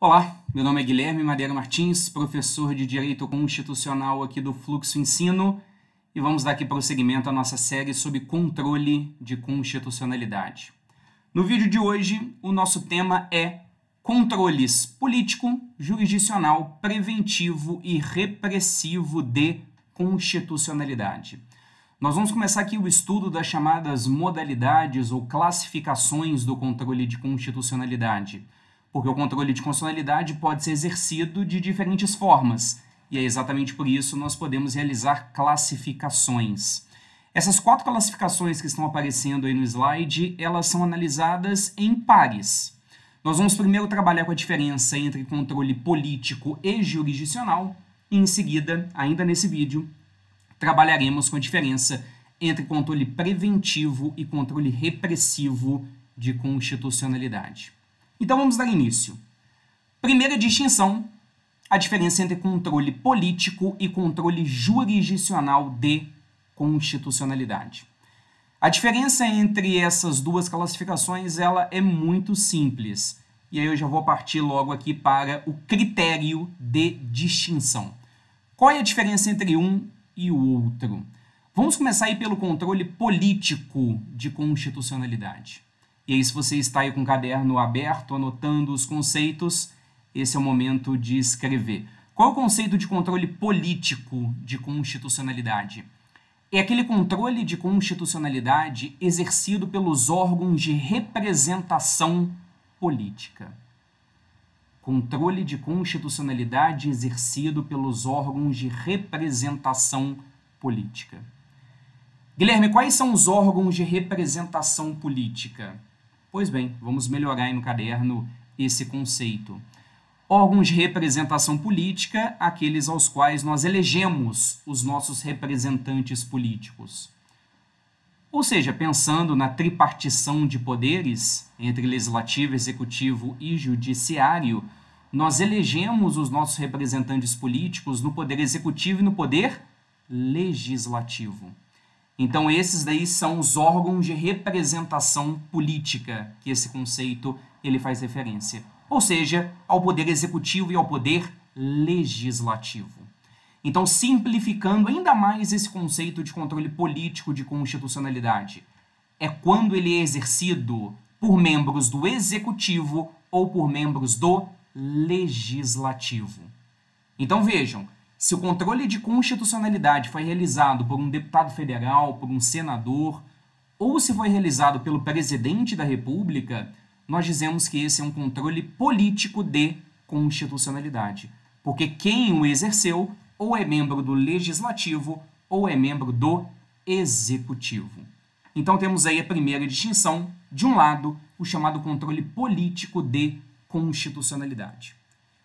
Olá, meu nome é Guilherme Madeira Martins, professor de Direito Constitucional aqui do Fluxo Ensino, e vamos dar aqui prosseguimento à nossa série sobre controle de constitucionalidade. No vídeo de hoje, o nosso tema é controles político, jurisdicional, preventivo e repressivo de constitucionalidade. Nós vamos começar aqui o estudo das chamadas modalidades ou classificações do controle de constitucionalidade, porque o controle de constitucionalidade pode ser exercido de diferentes formas, e é exatamente por isso nós podemos realizar classificações. Essas 4 classificações que estão aparecendo aí no slide, elas são analisadas em pares. Nós vamos primeiro trabalhar com a diferença entre controle político e jurisdicional, e em seguida, ainda nesse vídeo, trabalharemos com a diferença entre controle preventivo e controle repressivo de constitucionalidade. Então vamos dar início. Primeira distinção, a diferença entre controle político e controle jurisdicional de constitucionalidade. A diferença entre essas duas classificações ela é muito simples. E aí eu já vou partir logo aqui para o critério de distinção. Qual é a diferença entre um e o outro? Vamos começar aí pelo controle político de constitucionalidade. E aí, se você está aí com o caderno aberto, anotando os conceitos, esse é o momento de escrever. Qual é o conceito de controle político de constitucionalidade? É aquele controle de constitucionalidade exercido pelos órgãos de representação política. Controle de constitucionalidade exercido pelos órgãos de representação política. Guilherme, quais são os órgãos de representação política? Pois bem, vamos melhorar aí no caderno esse conceito. Órgãos de representação política, aqueles aos quais nós elegemos os nossos representantes políticos. Ou seja, pensando na tripartição de poderes entre legislativo, executivo e judiciário, nós elegemos os nossos representantes políticos no poder executivo e no poder legislativo. Então, esses daí são os órgãos de representação política, que esse conceito ele faz referência. Ou seja, ao poder executivo e ao poder legislativo. Então, simplificando ainda mais esse conceito de controle político de constitucionalidade, é quando ele é exercido por membros do executivo ou por membros do legislativo. Então, vejam, se o controle de constitucionalidade foi realizado por um deputado federal, por um senador, ou se foi realizado pelo presidente da República, nós dizemos que esse é um controle político de constitucionalidade, porque quem o exerceu ou é membro do legislativo ou é membro do executivo. Então temos aí a primeira distinção, de um lado, o chamado controle político de constitucionalidade.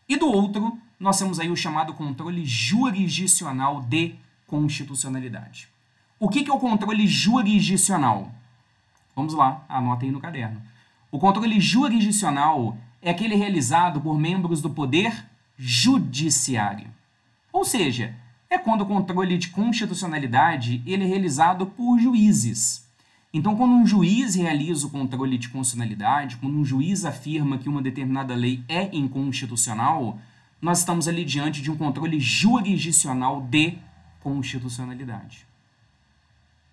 E do outro, nós temos aí o chamado controle jurisdicional de constitucionalidade. O que é o controle jurisdicional? Vamos lá, anota aí no caderno. O controle jurisdicional é aquele realizado por membros do poder judiciário. Ou seja, é quando o controle de constitucionalidade ele é realizado por juízes. Então, quando um juiz realiza o controle de constitucionalidade, quando um juiz afirma que uma determinada lei é inconstitucional, nós estamos ali diante de um controle jurisdicional de constitucionalidade.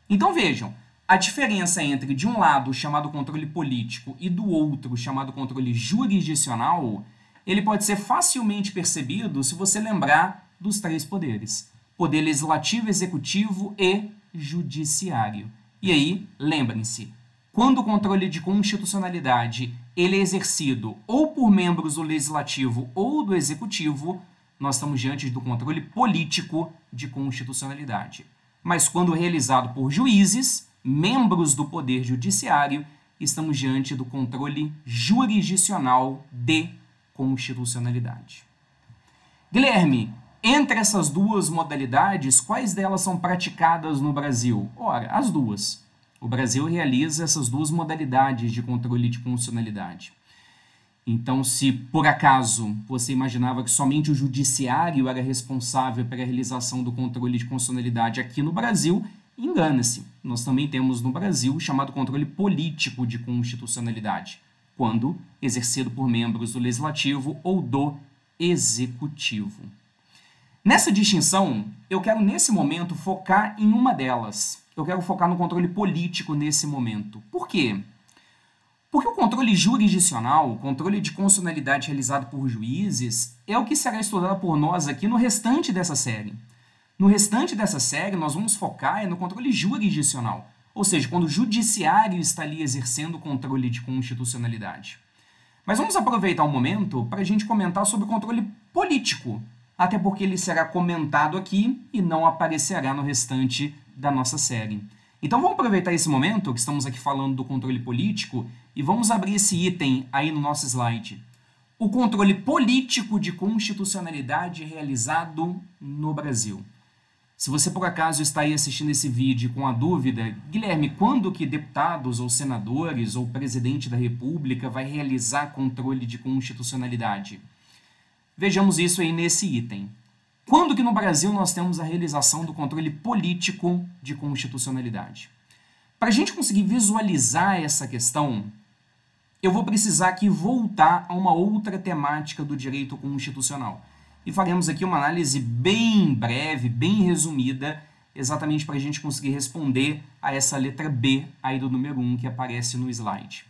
Então, vejam, a diferença entre, de um lado, o chamado controle político e do outro, o chamado controle jurisdicional, ele pode ser facilmente percebido se você lembrar dos 3 poderes: poder legislativo, executivo e judiciário. E aí, lembrem-se, quando o controle de constitucionalidade ele é exercido ou por membros do legislativo ou do executivo, nós estamos diante do controle político de constitucionalidade. Mas quando realizado por juízes, membros do poder judiciário, estamos diante do controle jurisdicional de constitucionalidade. Guilherme, entre essas duas modalidades, quais delas são praticadas no Brasil? Ora, as duas. O Brasil realiza essas duas modalidades de controle de constitucionalidade. Então, se por acaso você imaginava que somente o judiciário era responsável pela realização do controle de constitucionalidade aqui no Brasil, engana-se. Nós também temos no Brasil o chamado controle político de constitucionalidade. quando exercido por membros do Legislativo ou do Executivo. Nessa distinção, eu quero nesse momento focar em uma delas. Eu quero focar no controle político nesse momento. Por quê? Porque o controle jurisdicional, o controle de constitucionalidade realizado por juízes, é o que será estudado por nós aqui no restante dessa série. No restante dessa série, nós vamos focar no controle jurisdicional, ou seja, quando o judiciário está ali exercendo o controle de constitucionalidade. Mas vamos aproveitar um momento para a gente comentar sobre o controle político, até porque ele será comentado aqui e não aparecerá no restante da nossa série. Então vamos aproveitar esse momento que estamos aqui falando do controle político e vamos abrir esse item aí no nosso slide. O controle político de constitucionalidade realizado no Brasil. Se você por acaso está aí assistindo esse vídeo com a dúvida, Guilherme, quando que deputados ou senadores ou presidente da República vai realizar controle de constitucionalidade? Vejamos isso aí nesse item. Quando que no Brasil nós temos a realização do controle político de constitucionalidade? Para a gente conseguir visualizar essa questão, eu vou precisar aqui voltar a uma outra temática do direito constitucional. E faremos aqui uma análise bem breve, bem resumida, exatamente para a gente conseguir responder a essa letra B aí do número 1 que aparece no slide.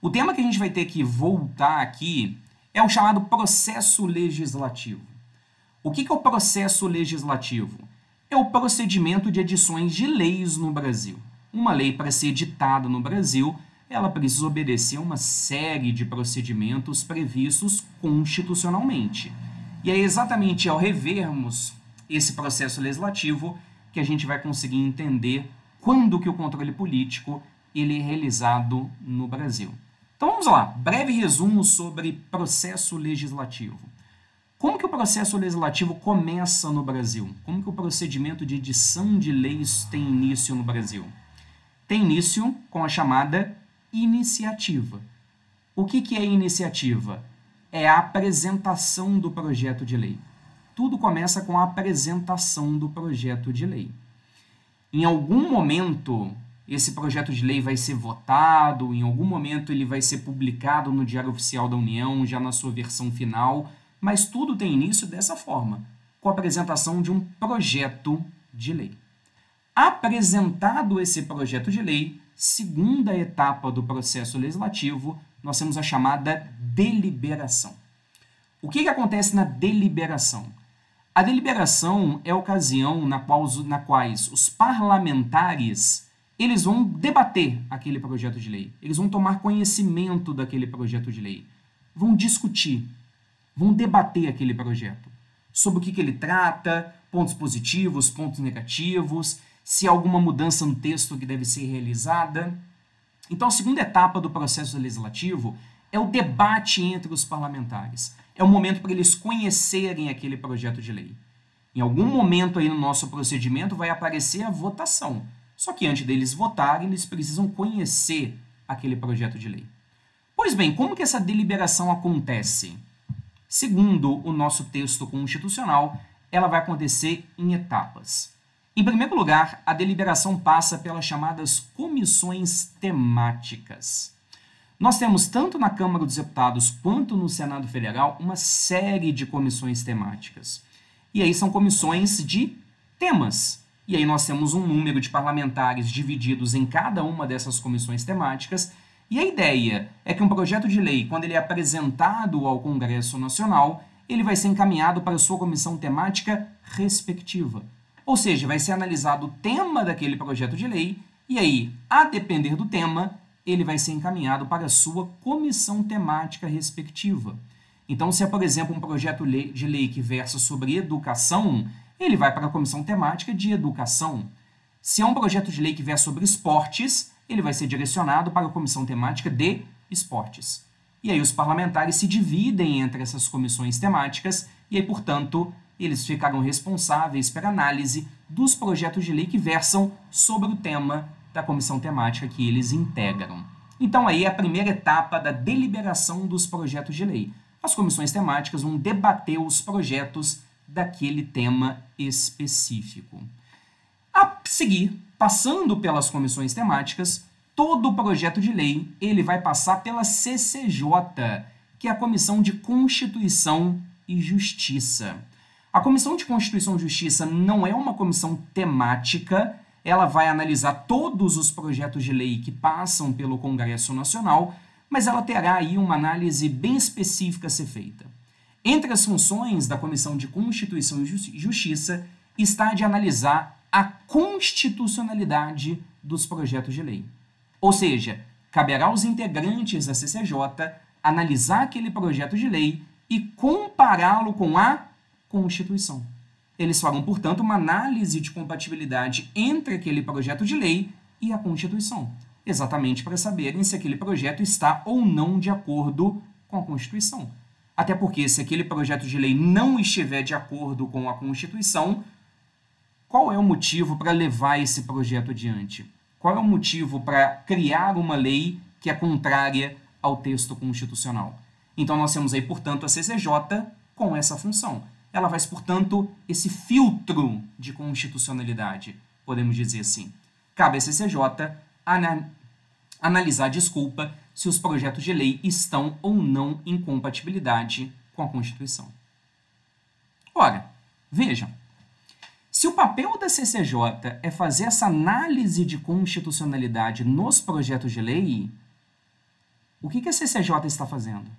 O tema que a gente vai ter que voltar aqui é o chamado processo legislativo. O que é o processo legislativo? É o procedimento de edições de leis no Brasil. Uma lei, para ser editada no Brasil, ela precisa obedecer a uma série de procedimentos previstos constitucionalmente. E é exatamente ao revermos esse processo legislativo que a gente vai conseguir entender quando que o controle político ele é realizado no Brasil. Então vamos lá, breve resumo sobre processo legislativo. Como que o processo legislativo começa no Brasil? Como que o procedimento de edição de leis tem início no Brasil? Tem início com a chamada iniciativa. O que é iniciativa? É a apresentação do projeto de lei. Tudo começa com a apresentação do projeto de lei. Em algum momento, esse projeto de lei vai ser votado, em algum momento ele vai ser publicado no Diário Oficial da União, já na sua versão final, mas tudo tem início dessa forma, com a apresentação de um projeto de lei. Apresentado esse projeto de lei, segunda etapa do processo legislativo, nós temos a chamada deliberação. O que acontece na deliberação? A deliberação é a ocasião na quais os parlamentares eles vão debater aquele projeto de lei, eles vão tomar conhecimento daquele projeto de lei, vão discutir, vão debater aquele projeto, sobre o que ele trata, pontos positivos, pontos negativos, se há alguma mudança no texto que deve ser realizada. Então, a segunda etapa do processo legislativo é o debate entre os parlamentares. É o momento para eles conhecerem aquele projeto de lei. Em algum momento aí no nosso procedimento vai aparecer a votação. Só que antes deles votarem, eles precisam conhecer aquele projeto de lei. Pois bem, como que essa deliberação acontece? Segundo o nosso texto constitucional, ela vai acontecer em etapas. Em primeiro lugar, a deliberação passa pelas chamadas comissões temáticas. Nós temos, tanto na Câmara dos Deputados quanto no Senado Federal, uma série de comissões temáticas. E aí são comissões de temas. E aí nós temos um número de parlamentares divididos em cada uma dessas comissões temáticas. E a ideia é que um projeto de lei, quando ele é apresentado ao Congresso Nacional, ele vai ser encaminhado para a sua comissão temática respectiva. Ou seja, vai ser analisado o tema daquele projeto de lei e aí, a depender do tema, ele vai ser encaminhado para a sua comissão temática respectiva. Então, se é, por exemplo, um projeto de lei que versa sobre educação, ele vai para a comissão temática de educação. Se é um projeto de lei que versa sobre esportes, ele vai ser direcionado para a comissão temática de esportes. E aí os parlamentares se dividem entre essas comissões temáticas e aí, portanto, eles ficaram responsáveis pela análise dos projetos de lei que versam sobre o tema da comissão temática que eles integram. Então aí é a primeira etapa da deliberação dos projetos de lei. As comissões temáticas vão debater os projetos daquele tema específico. A seguir, passando pelas comissões temáticas, todo projeto de lei ele vai passar pela CCJ, que é a Comissão de Constituição e Justiça. A Comissão de Constituição e Justiça não é uma comissão temática, ela vai analisar todos os projetos de lei que passam pelo Congresso Nacional, mas ela terá aí uma análise bem específica a ser feita. Entre as funções da Comissão de Constituição e Justiça está de analisar a constitucionalidade dos projetos de lei. Ou seja, caberá aos integrantes da CCJ analisar aquele projeto de lei e compará-lo com a Constituição. Eles farão, portanto, uma análise de compatibilidade entre aquele projeto de lei e a Constituição, exatamente para saberem se aquele projeto está ou não de acordo com a Constituição. Até porque, se aquele projeto de lei não estiver de acordo com a Constituição, qual é o motivo para levar esse projeto adiante? Qual é o motivo para criar uma lei que é contrária ao texto constitucional? Então, nós temos aí, portanto, a CCJ com essa função. Ela faz, portanto, esse filtro de constitucionalidade, podemos dizer assim. Cabe à CCJ analisar, se os projetos de lei estão ou não em compatibilidade com a Constituição. Ora, vejam, se o papel da CCJ é fazer essa análise de constitucionalidade nos projetos de lei, o que a CCJ está fazendo?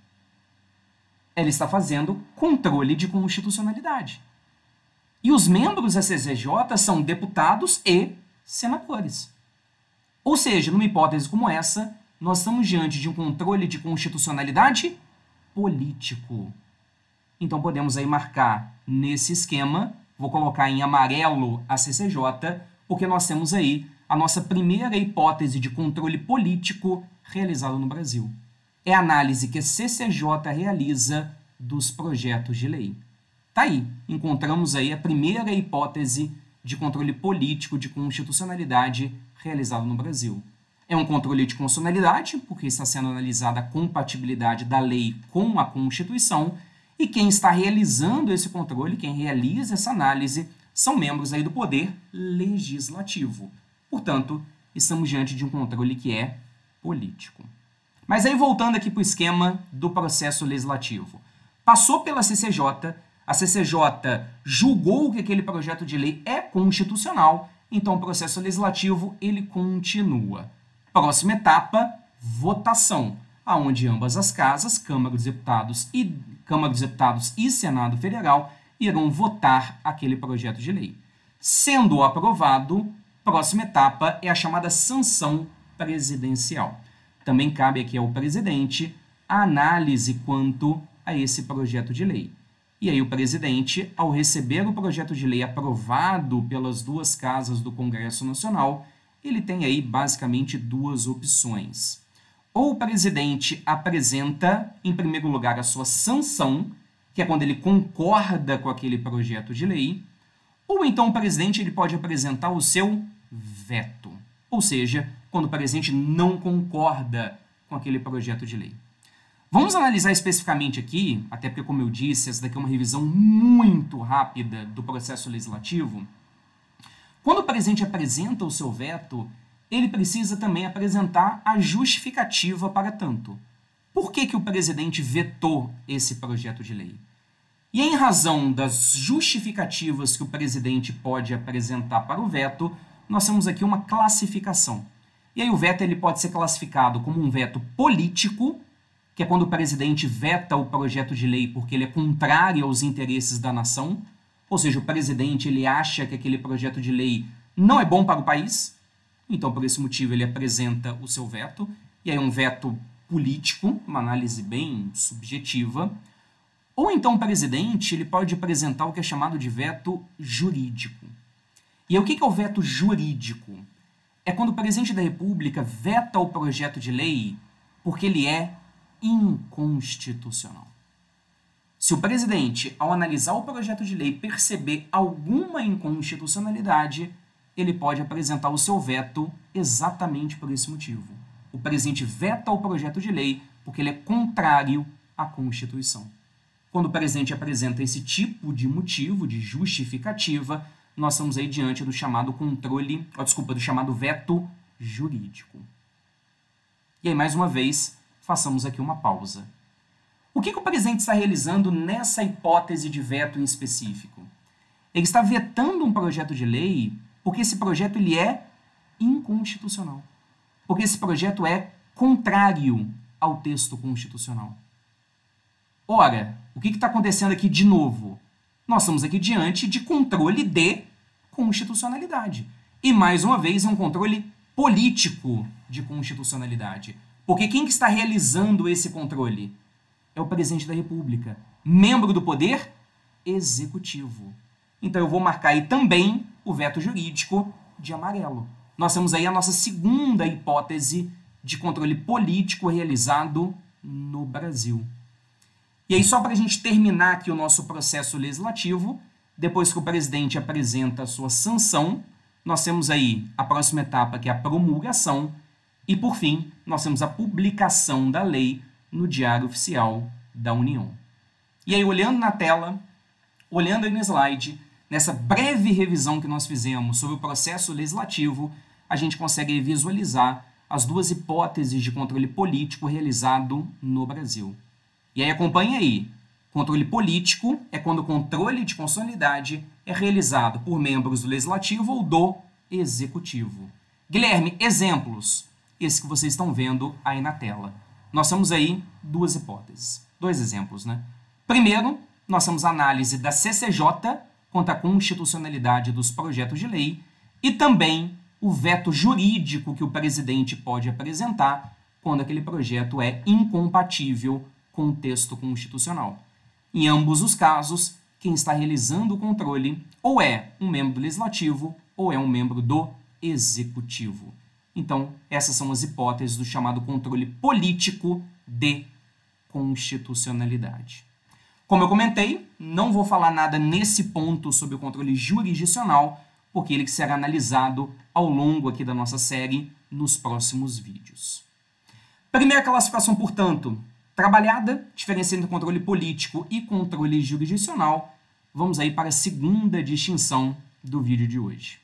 Ela está fazendo controle de constitucionalidade. E os membros da CCJ são deputados e senadores. Ou seja, numa hipótese como essa, nós estamos diante de um controle de constitucionalidade político. Então podemos aí marcar nesse esquema, vou colocar em amarelo a CCJ, porque nós temos aí a nossa primeira hipótese de controle político realizado no Brasil. É a análise que a CCJ realiza dos projetos de lei. Tá aí, encontramos aí a primeira hipótese de controle político de constitucionalidade realizado no Brasil. É um controle de constitucionalidade, porque está sendo analisada a compatibilidade da lei com a Constituição, e quem está realizando esse controle, quem realiza essa análise, são membros aí do Poder Legislativo. Portanto, estamos diante de um controle que é político. Mas aí, voltando aqui para o esquema do processo legislativo. Passou pela CCJ, a CCJ julgou que aquele projeto de lei é constitucional, então o processo legislativo ele continua. Próxima etapa, votação, aonde ambas as casas, Câmara dos Deputados e Senado Federal, irão votar aquele projeto de lei. Sendo aprovado, próxima etapa é a chamada sanção presidencial. Também cabe aqui ao presidente a análise quanto a esse projeto de lei. E aí o presidente, ao receber o projeto de lei aprovado pelas duas casas do Congresso Nacional, ele tem aí basicamente duas opções. Ou o presidente apresenta, em primeiro lugar, a sua sanção, que é quando ele concorda com aquele projeto de lei, ou então o presidente ele pode apresentar o seu veto, ou seja, quando o presidente não concorda com aquele projeto de lei. Vamos analisar especificamente aqui, até porque, como eu disse, essa daqui é uma revisão muito rápida do processo legislativo. Quando o presidente apresenta o seu veto, ele precisa também apresentar a justificativa para tanto. Por que o presidente vetou esse projeto de lei? E em razão das justificativas que o presidente pode apresentar para o veto, nós temos aqui uma classificação. E aí o veto ele pode ser classificado como um veto político, que é quando o presidente veta o projeto de lei porque ele é contrário aos interesses da nação, ou seja, o presidente ele acha que aquele projeto de lei não é bom para o país, então por esse motivo ele apresenta o seu veto, e aí um veto político, uma análise bem subjetiva, ou então o presidente ele pode apresentar o que é chamado de veto jurídico. E aí o que é o veto jurídico? É quando o presidente da República veta o projeto de lei porque ele é inconstitucional. Se o presidente, ao analisar o projeto de lei, perceber alguma inconstitucionalidade, ele pode apresentar o seu veto exatamente por esse motivo. O presidente veta o projeto de lei porque ele é contrário à Constituição. Quando o presidente apresenta esse tipo de motivo, de justificativa, nós estamos aí diante do chamado do chamado veto jurídico. E aí, mais uma vez, façamos aqui uma pausa. O que o presidente está realizando nessa hipótese de veto em específico? Ele está vetando um projeto de lei porque esse projeto ele é inconstitucional. Porque esse projeto é contrário ao texto constitucional. Ora, o que está acontecendo aqui de novo? Nós estamos aqui diante de controle de constitucionalidade. E, mais uma vez, é um controle político de constitucionalidade. Porque quem que está realizando esse controle? É o presidente da República, membro do Poder Executivo. Então, eu vou marcar aí também o veto jurídico de amarelo. Nós temos aí a nossa segunda hipótese de controle político realizado no Brasil. E aí, só para a gente terminar aqui o nosso processo legislativo, depois que o presidente apresenta a sua sanção, nós temos aí a próxima etapa, que é a promulgação, e, por fim, nós temos a publicação da lei no Diário Oficial da União. E aí, olhando na tela, olhando aí no slide, nessa breve revisão que nós fizemos sobre o processo legislativo, a gente consegue visualizar as duas hipóteses de controle político realizado no Brasil. E aí, acompanha aí. Controle político é quando o controle de constitucionalidade é realizado por membros do Legislativo ou do Executivo. Guilherme, exemplos. Esse que vocês estão vendo aí na tela. Nós temos aí duas hipóteses. Dois exemplos, né? Primeiro, nós temos a análise da CCJ quanto à constitucionalidade dos projetos de lei e também o veto jurídico que o presidente pode apresentar quando aquele projeto é incompatível com o texto constitucional. Em ambos os casos, quem está realizando o controle ou é um membro do Legislativo ou é um membro do Executivo. Então, essas são as hipóteses do chamado controle político de constitucionalidade. Como eu comentei, não vou falar nada nesse ponto sobre o controle jurisdicional, porque ele será analisado ao longo aqui da nossa série nos próximos vídeos. Primeira classificação, portanto, trabalhada, diferença entre controle político e controle jurisdicional. Vamos aí para a segunda distinção do vídeo de hoje.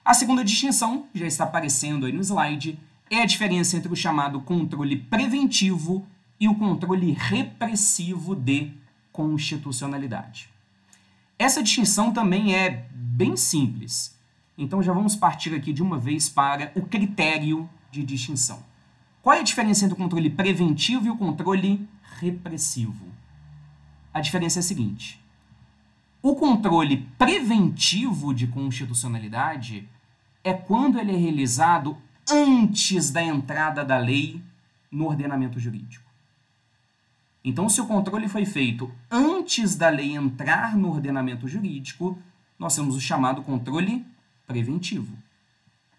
A segunda distinção, já está aparecendo aí no slide, é a diferença entre o chamado controle preventivo e o controle repressivo de constitucionalidade. Essa distinção também é bem simples. Então já vamos partir aqui de uma vez para o critério de distinção. Qual é a diferença entre o controle preventivo e o controle repressivo? A diferença é a seguinte. O controle preventivo de constitucionalidade é quando ele é realizado antes da entrada da lei no ordenamento jurídico. Então, se o controle foi feito antes da lei entrar no ordenamento jurídico, nós temos o chamado controle preventivo.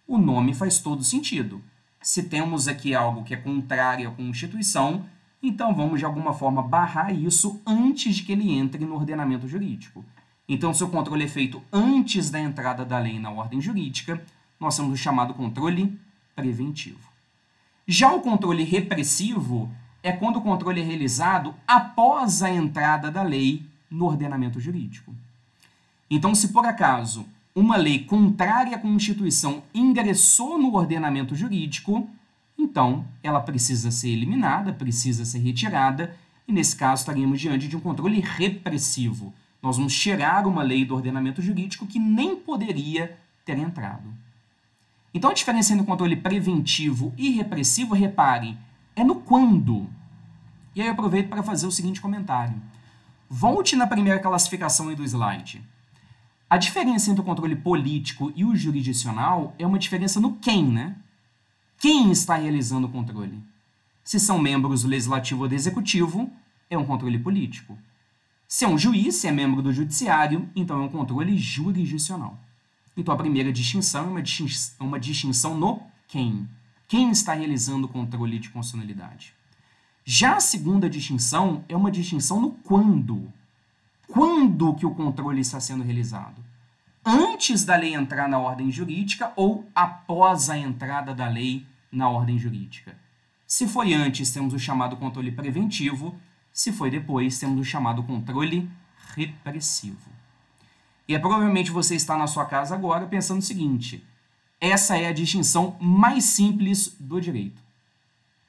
O nome faz todo sentido. Se temos aqui algo que é contrário à Constituição, então vamos de alguma forma barrar isso antes de que ele entre no ordenamento jurídico. Então, se o controle é feito antes da entrada da lei na ordem jurídica, nós temos o chamado controle preventivo. Já o controle repressivo é quando o controle é realizado após a entrada da lei no ordenamento jurídico. Então, se por acaso uma lei contrária à Constituição ingressou no ordenamento jurídico, então ela precisa ser eliminada, precisa ser retirada, e nesse caso estaríamos diante de um controle repressivo. Nós vamos tirar uma lei do ordenamento jurídico que nem poderia ter entrado. Então a diferença entre o controle preventivo e repressivo, reparem, é no quando. E aí eu aproveito para fazer o seguinte comentário. Volte na primeira classificação aí do slide. A diferença entre o controle político e o jurisdicional é uma diferença no quem, né? Quem está realizando o controle? Se são membros do Legislativo ou do Executivo, é um controle político. Se é um juiz, se é membro do Judiciário, então é um controle jurisdicional. Então a primeira distinção é uma distinção no quem. Quem está realizando o controle de constitucionalidade. Já a segunda distinção é uma distinção no quando. Quando que o controle está sendo realizado? Antes da lei entrar na ordem jurídica ou após a entrada da lei na ordem jurídica? Se foi antes, temos o chamado controle preventivo. Se foi depois, temos o chamado controle repressivo. E provavelmente você está na sua casa agora pensando o seguinte: essa é a distinção mais simples do direito.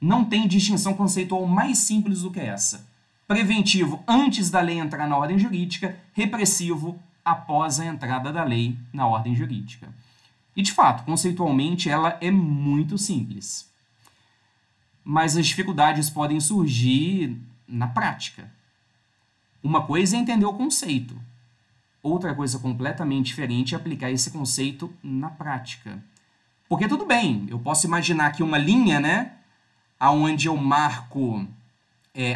Não tem distinção conceitual mais simples do que essa. Preventivo antes da lei entrar na ordem jurídica, repressivo após a entrada da lei na ordem jurídica. E, de fato, conceitualmente, ela é muito simples. Mas as dificuldades podem surgir na prática. Uma coisa é entender o conceito. Outra coisa completamente diferente é aplicar esse conceito na prática. Porque tudo bem, eu posso imaginar aqui uma linha, né, onde eu marco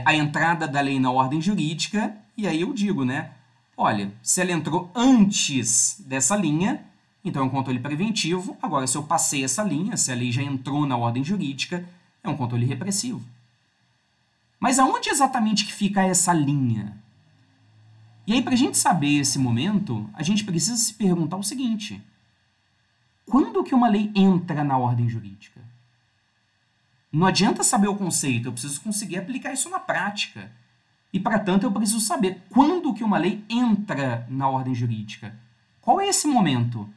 a entrada da lei na ordem jurídica, e aí eu digo, né, olha, se ela entrou antes dessa linha, então é um controle preventivo. Agora, se eu passei essa linha, se a lei já entrou na ordem jurídica, é um controle repressivo. Mas aonde exatamente que fica essa linha? E aí, para a gente saber esse momento, a gente precisa se perguntar o seguinte: quando que uma lei entra na ordem jurídica? Não adianta saber o conceito, eu preciso conseguir aplicar isso na prática. E, para tanto, eu preciso saber quando que uma lei entra na ordem jurídica. Qual é esse momento?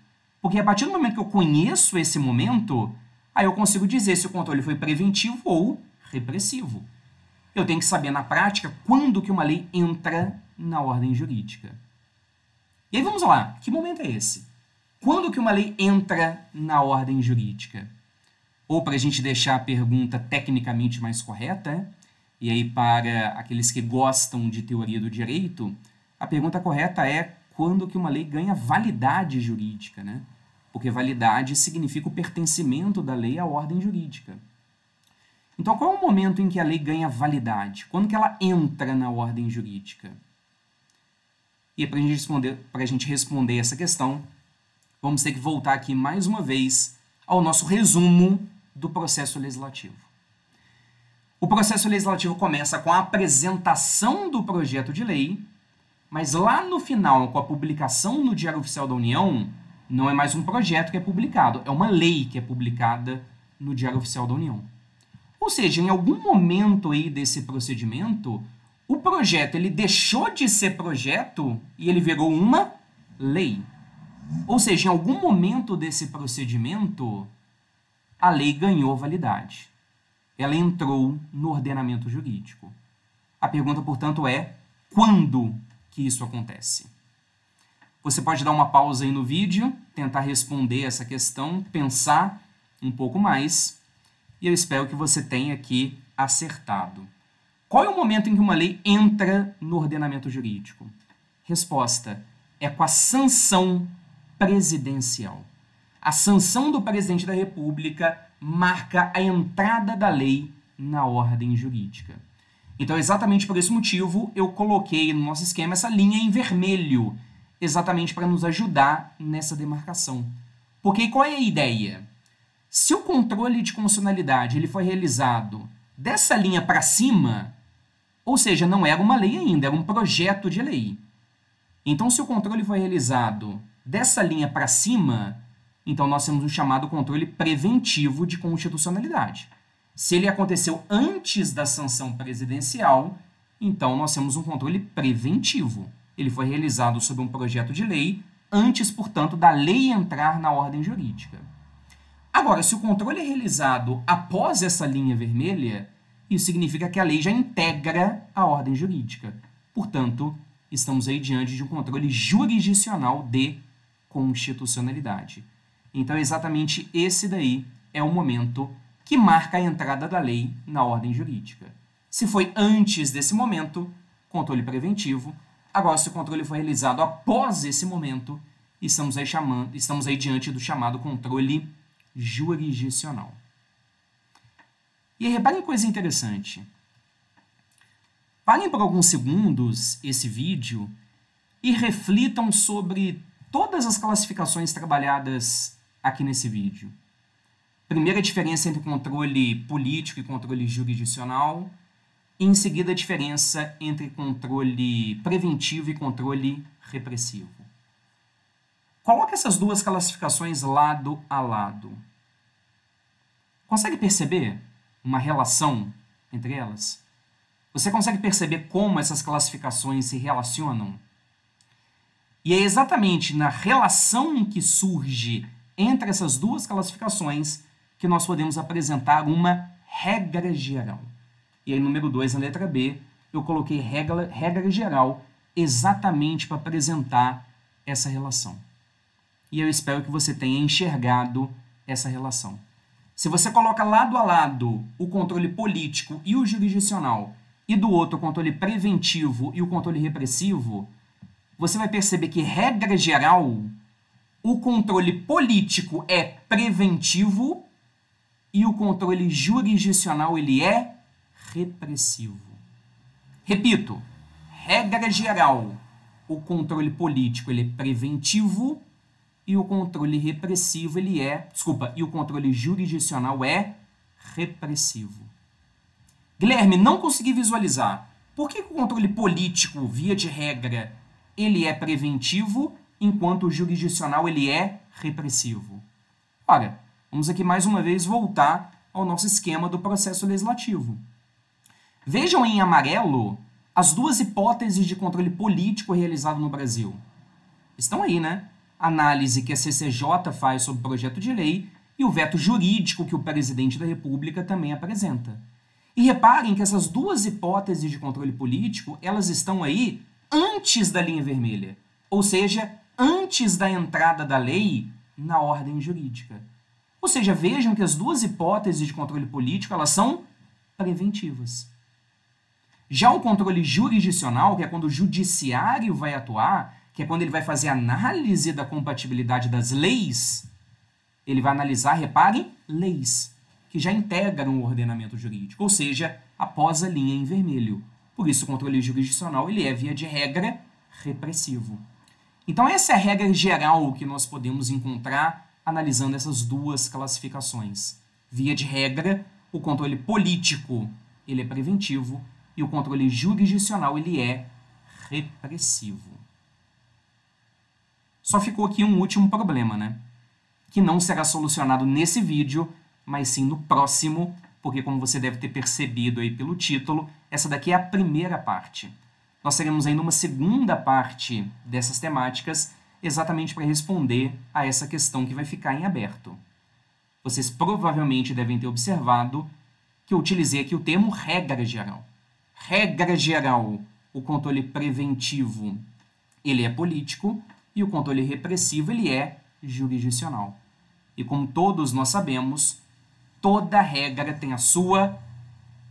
Porque a partir do momento que eu conheço esse momento, aí eu consigo dizer se o controle foi preventivo ou repressivo. Eu tenho que saber na prática quando que uma lei entra na ordem jurídica. E aí vamos lá, que momento é esse? Quando que uma lei entra na ordem jurídica? Ou, para a gente deixar a pergunta tecnicamente mais correta, e aí para aqueles que gostam de teoria do direito, a pergunta correta é quando que uma lei ganha validade jurídica, né? Porque validade significa o pertencimento da lei à ordem jurídica. Então, qual é o momento em que a lei ganha validade? Quando que ela entra na ordem jurídica? E para a gente responder essa questão, vamos ter que voltar aqui mais uma vez ao nosso resumo do processo legislativo. O processo legislativo começa com a apresentação do projeto de lei, mas lá no final, com a publicação no Diário Oficial da União, não é mais um projeto que é publicado, é uma lei que é publicada no Diário Oficial da União. Ou seja, em algum momento aí desse procedimento, o projeto ele deixou de ser projeto e ele virou uma lei. Ou seja, em algum momento desse procedimento, a lei ganhou validade. Ela entrou no ordenamento jurídico. A pergunta, portanto, é quando que isso acontece? Você pode dar uma pausa aí no vídeo, tentar responder essa questão, pensar um pouco mais, e eu espero que você tenha aqui acertado. Qual é o momento em que uma lei entra no ordenamento jurídico? Resposta: é com a sanção presidencial. A sanção do presidente da República marca a entrada da lei na ordem jurídica. Então, exatamente por esse motivo, eu coloquei no nosso esquema essa linha em vermelho, exatamente para nos ajudar nessa demarcação. Porque qual é a ideia? Se o controle de constitucionalidade ele foi realizado dessa linha para cima, ou seja, não era uma lei ainda, era um projeto de lei. Então, se o controle foi realizado dessa linha para cima, então nós temos o chamado controle preventivo de constitucionalidade. Se ele aconteceu antes da sanção presidencial, então nós temos um controle preventivo. Ele foi realizado sob um projeto de lei, antes, portanto, da lei entrar na ordem jurídica. Agora, se o controle é realizado após essa linha vermelha, isso significa que a lei já integra a ordem jurídica. Portanto, estamos aí diante de um controle jurisdicional de constitucionalidade. Então, exatamente esse daí é o momento que marca a entrada da lei na ordem jurídica. Se foi antes desse momento, controle preventivo. Agora, se o controle foi realizado após esse momento, estamos aí diante do chamado controle jurisdicional. E reparem coisa interessante. Parem por alguns segundos esse vídeo e reflitam sobre todas as classificações trabalhadas aqui nesse vídeo. Primeiro, a diferença entre controle político e controle jurisdicional. E, em seguida, a diferença entre controle preventivo e controle repressivo. Coloque essas duas classificações lado a lado. Consegue perceber uma relação entre elas? Você consegue perceber como essas classificações se relacionam? E é exatamente na relação que surge entre essas duas classificações que nós podemos apresentar uma regra geral. E aí, número 2, na letra B, eu coloquei regra geral exatamente para apresentar essa relação. E eu espero que você tenha enxergado essa relação. Se você coloca lado a lado o controle político e o jurisdicional, e do outro o controle preventivo e o controle repressivo, você vai perceber que, regra geral, o controle político é preventivo e o controle jurisdicional ele é repressivo. Repito, regra geral, o controle político ele é preventivo e o controle repressivo ele é, e o controle jurisdicional é repressivo. Guilherme, não consegui visualizar. Por que o controle político, via de regra, ele é preventivo, enquanto o jurisdicional ele é repressivo? Ora, vamos aqui mais uma vez voltar ao nosso esquema do processo legislativo. Vejam em amarelo as duas hipóteses de controle político realizado no Brasil. Estão aí, né? Análise que a CCJ faz sobre o projeto de lei e o veto jurídico que o presidente da República também apresenta. E reparem que essas duas hipóteses de controle político, elas estão aí antes da linha vermelha, ou seja, antes da entrada da lei na ordem jurídica. Ou seja, vejam que as duas hipóteses de controle político, elas são preventivas. Já o controle jurisdicional, que é quando o judiciário vai atuar, que é quando ele vai fazer análise da compatibilidade das leis, ele vai analisar, reparem, leis que já integram o ordenamento jurídico, ou seja, após a linha em vermelho. Por isso, o controle jurisdicional ele é, via de regra, repressivo. Então, essa é a regra geral que nós podemos encontrar analisando essas duas classificações. Via de regra, o controle político ele é preventivo e o controle jurisdicional ele é repressivo. Só ficou aqui um último problema, né? Que não será solucionado nesse vídeo, mas sim no próximo, porque como você deve ter percebido aí pelo título, essa daqui é a primeira parte. Nós teremos ainda uma segunda parte dessas temáticas, exatamente para responder a essa questão que vai ficar em aberto. Vocês provavelmente devem ter observado que eu utilizei aqui o termo regra geral. Regra geral, o controle preventivo, ele é político, e o controle repressivo, ele é jurisdicional. E como todos nós sabemos, toda regra tem a sua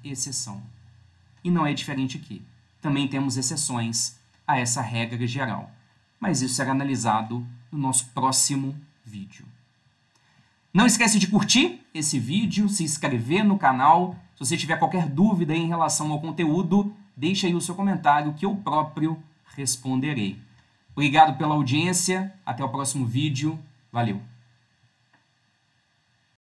exceção. E não é diferente aqui. Também temos exceções a essa regra geral. Mas isso será analisado no nosso próximo vídeo. Não esquece de curtir esse vídeo, se inscrever no canal. Se você tiver qualquer dúvida em relação ao conteúdo, deixe aí o seu comentário que eu próprio responderei. Obrigado pela audiência, até o próximo vídeo, valeu!